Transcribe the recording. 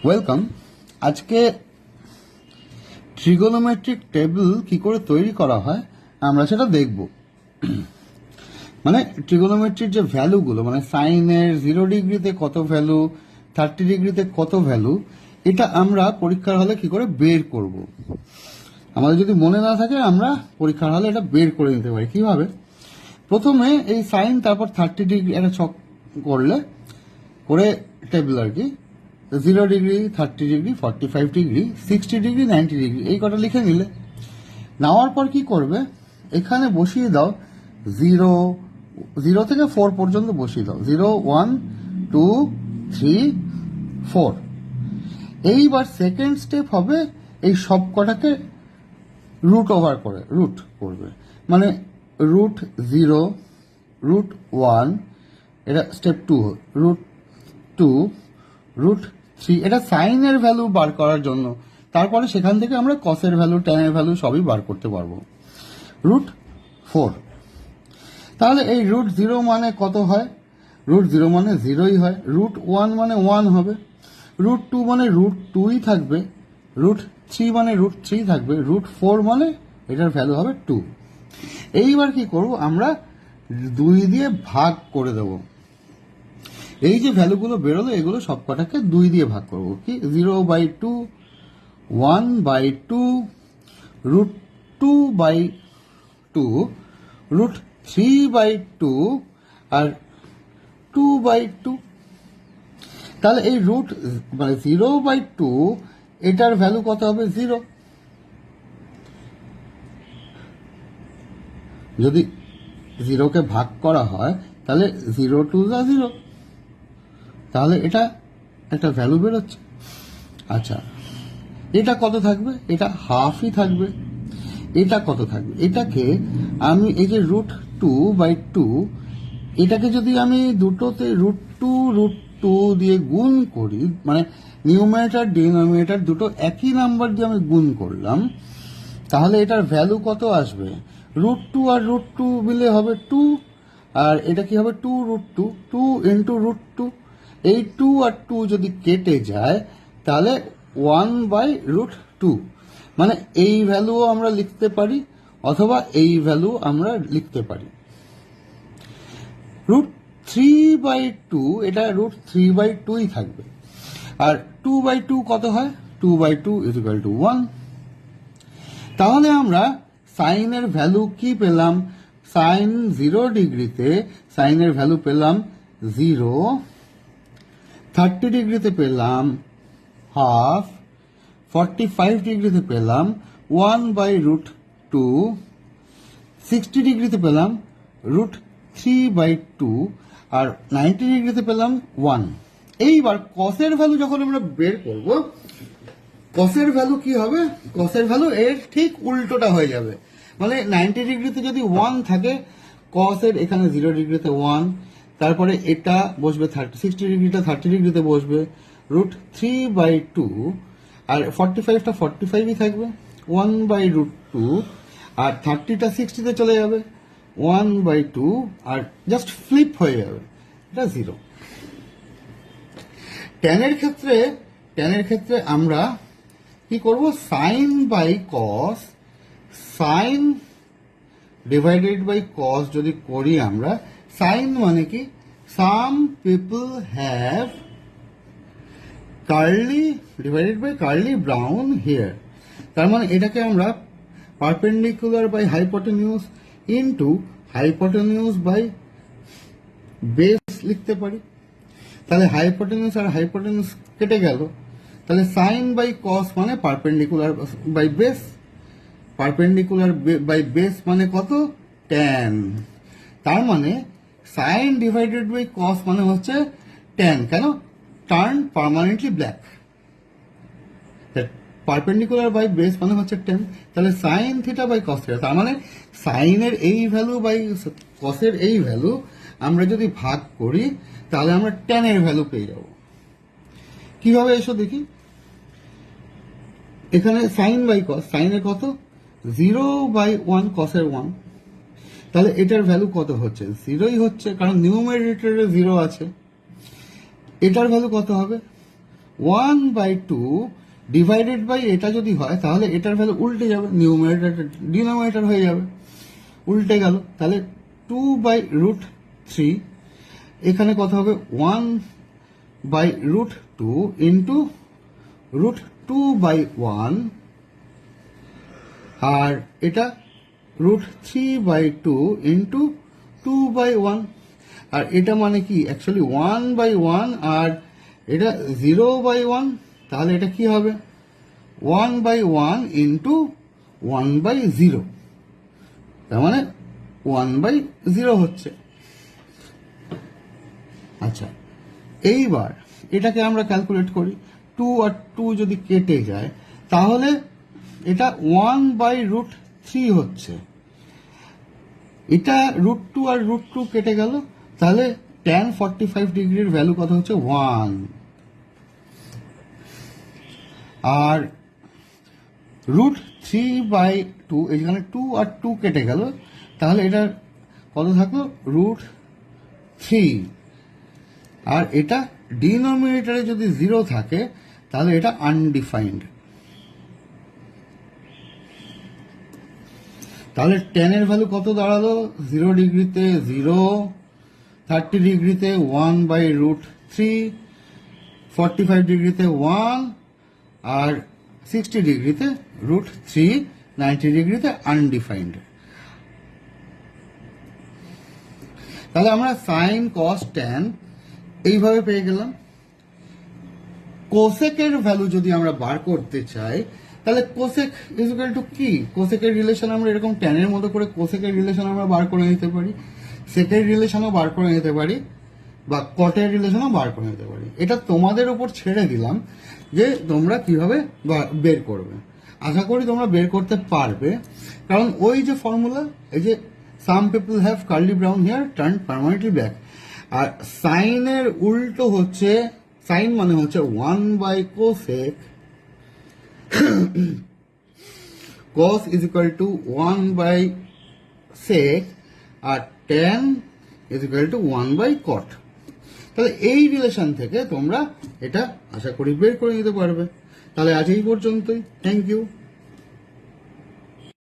Welcome. আজকে trigonometric table কি করে তৈরি করা হয় আমরা সেটা দেখব। মানে ট্রিগোনোমেট্রির যে ভ্যালুগুলো, মানে সাইনের 0 ডিগ্রিতে কত ভ্যালু, 30 ডিগ্রিতে কত ভ্যালু, এটা আমরা পরীক্ষার হলে কি করে বের করব। আমাদের যদি মনে না থাকে আমরা পরীক্ষার হলে এটা বের করে নিতে পারি। কিভাবে? প্রথমে এই সাইন, তারপর 30 ডিগ্রি একটা ছক করে টেবিল আর কি, 0 degree, 30 degree, 45 degree, 60 degree, 90 degree, এই কটা লিখে নিলে, নেওয়ার পর কি করবে, এখানে বসিয়ে দাও 0 থেকে 4 পর্যন্ত বসিয়ে দাও। 0, 1, 2, 3, 4। এইবার সেকেন্ড স্টেপ হবে এই সব কটাকে রুট ওভার করে রুট করবে, মানে √0, √1, এটা স্টেপ 2, √2, √3, এটা সাইনের ভ্যালু বার করার জন্য। তারপরে সেখান থেকে আমরা কসের ভ্যালু, ট্যানের ভ্যালু সবই বার করতে পারবো। √4। তাহলে এই √0 মানে কত হয়? √0 মানে 0ই হয়। √1 মানে 1 হবে। √2 মানে √2ই থাকবে। √3 মানে √3 থাকবে। √4 মানে এটার ভ্যালু হবে 2। এইবার কি করব, আমরা 2 দিয়ে ভাগ করে দেব। এই যে ভ্যালুগুলো বেরোলো এগুলো সব কটাকে 2 দিয়ে ভাগ করব। কি, 0/2, 1/2, √2/2, √3/2 আর 2/2। তাহলে এই মানে 0/2 এটার ভ্যালু কত হবে? 0। যদি 0কে ভাগ করা হয় তাহলে 0 2 যা 0, তাহলে এটা একটা ভ্যালু বেরোচ্ছে। আচ্ছা, এটা কত থাকবে? এটা হাফই থাকবে। এটা কত থাকবে? এটাকে আমি এই যে √2/2, এটাকে যদি আমি দুটোতে √2 দিয়ে গুণ করি, মানে নিউমারেটর ডিনোমিনেটর দুটো একই নাম্বার দিয়ে আমি গুণ করলাম, তাহলে এটার ভ্যালু কত আসবে? √2 আর √2 মিলে হবে 2, আর এটা কি হবে? 2√2, 2 ইন্টু √2। এই 2 আর 2 যদি কেটে যায় তাহলে 1/√2, মানে এই ভ্যালুও আমরা লিখতে পারি অথবা এই ভ্যালু আমরা লিখতে পারি। √3/2, এটা √3/2ই থাকবে। আর 2/2 কত হয়? 2/2 = 1। তাহলে আমরা সাইনের ভ্যালু কি পেলাম? সাইন 0 ডিগ্রিতে সাইনের ভ্যালু পেলাম 0, 30 ডিগ্রিতে পেলাম হাফ, 45 ডিগ্রিতে পেলাম 1/√2, 60 ডিগ্রিতে পেলাম √3/2 আর 90 ডিগ্রিতে পেলাম 1। এইবার কসের ভ্যালু যখন আমরা বের করব, কসের ভ্যালু কি হবে? কসের ভ্যালু এর ঠিক উল্টোটা হয়ে যাবে। মানে 90 ডিগ্রিতে যদি 1 থাকে, কসের এখানে 0 ডিগ্রিতে 1, তারপরে এটা বসবে 60 ডিগ্রিটা 30 ডিগ্রিতে বসবে √3/2, আর 45টা 45ই থাকবে 1/√2, আর 30টা 60তে চলে যাবে 1/2, আর জাস্ট ফ্লিপ হয়ে যাবে, এটা 0। ট্যানের ক্ষেত্রে আমরা কি করব? Sine by cos, sine divided by cos যদি করি আমরা, সাইন মানে কি, some people have curly divided by curly brown hair. তার মানে এটাকে আমরা perpendicular by hypotenuse into hypotenuse by base লিখতে পারি। তাহলে হাইপোটেনিউস আর হাইপোটেনিউস কেটে গেল, তাহলে সাইন বাই কস মানে perpendicular by base, perpendicular by base মানে কত? ট্যান। তার মানে সাইন ডিভাইডেড বাই কস মানে হচ্ছে ট্যান। কেন? Turn permanently black. Perpendicular by base মানে হচ্ছে ট্যান। তাহলে sine theta by cos theta, তার মানে সাইনের এই ভ্যালু বাই কসের এই ভ্যালু আমরা যদি ভাগ করি তাহলে আমরা ট্যানের ভ্যালু পেয়ে যাব। কিভাবে এসো দেখি। এখানে সাইন বাই কস, সাইনের কত? 0/1, কসের 1। তাহলে এটার ভ্যালু কত হচ্ছে? 0ই হচ্ছে, কারণ নিউমারেটরে 0 আছে। এটার ভ্যালু কত হবে? 1/2 ডিভাইডেড বাই এটা যদি হয় তাহলে এটার ভ্যালু উল্টে যাবে, নিউমারেটর ডিনোমিনেটর হয়ে যাবে, উল্টে গেল। তাহলে 2/√3, এখানে কত হবে 1/√2 ইন্টু √2/1, আর এটা √3/2 ইন্টু 2/1, আর এটা মানে কি অ্যাকচুয়ালি 1/1 আর এটা 0/1, তাহলে এটা কি হবে 1/1 ইন্টু 1/0, তার মানে 1/0 হচ্ছে। আচ্ছা, এইবার এটাকে আমরা ক্যালকুলেট করি। 2 আর 2 যদি কেটে যায় তাহলে এটা 1/√3 হচ্ছে। এটা √2 আর √2 কেটে গেল, তাহলে tan 45 ডিগ্রির ভ্যালু কত হচ্ছে 1, আর √3/2, এখানে 2 আর 2 কেটে গেল, তাহলে এটা কত থাকলো √3, আর এটা ডিনোমিনেটরে যদি 0 থাকে তাহলে এটা আনডিফাইন্ড। তাহলে tan এর ভ্যালু কত দাঁড়ালো, 0 ডিগ্রিতে 0, 30 ডিগ্রিতে 1/√3, 45 ডিগ্রিতে 1, আর 60 ডিগ্রিতে √3, 90 ডিগ্রিতে আনডিফাইন্ড। তাহলে আমরা সাইন কস ট্যান এইভাবে পেয়ে গেলাম। কোসেকের ভ্যালু যদি আমরা বার করতে চাই তাহলে কোসেক ইজ ইকুয়াল টু কি, কোসেকের রিলেশন আমরা এরকম ট্যানের মতো করে কোসেকের রিলেশন আমরা বার করে নিতে পারি, সেকের রিলেশনও বার করে নিতে পারি, বা কটের রিলেশনও বার করে নিতে পারি। এটা তোমাদের উপর ছেড়ে দিলাম যে তোমরা কিভাবে বের করবে। আশা করি তোমরা বের করতে পারবে, কারণ ওই যে ফর্মুলা, এই যে some people have curly brown hair turn permanently black, আর সাইনের উল্টো হচ্ছে, সাইন মানে হচ্ছে 1/cosec, cos is equal to 1/sec, R tan is equal to 1/cot। তাহলে এই রিলেশন থেকে তোমরা এটা আশা করি বের করে নিতে পারবে। তাহলে আজ এই পর্যন্তই, থ্যাংক ইউ।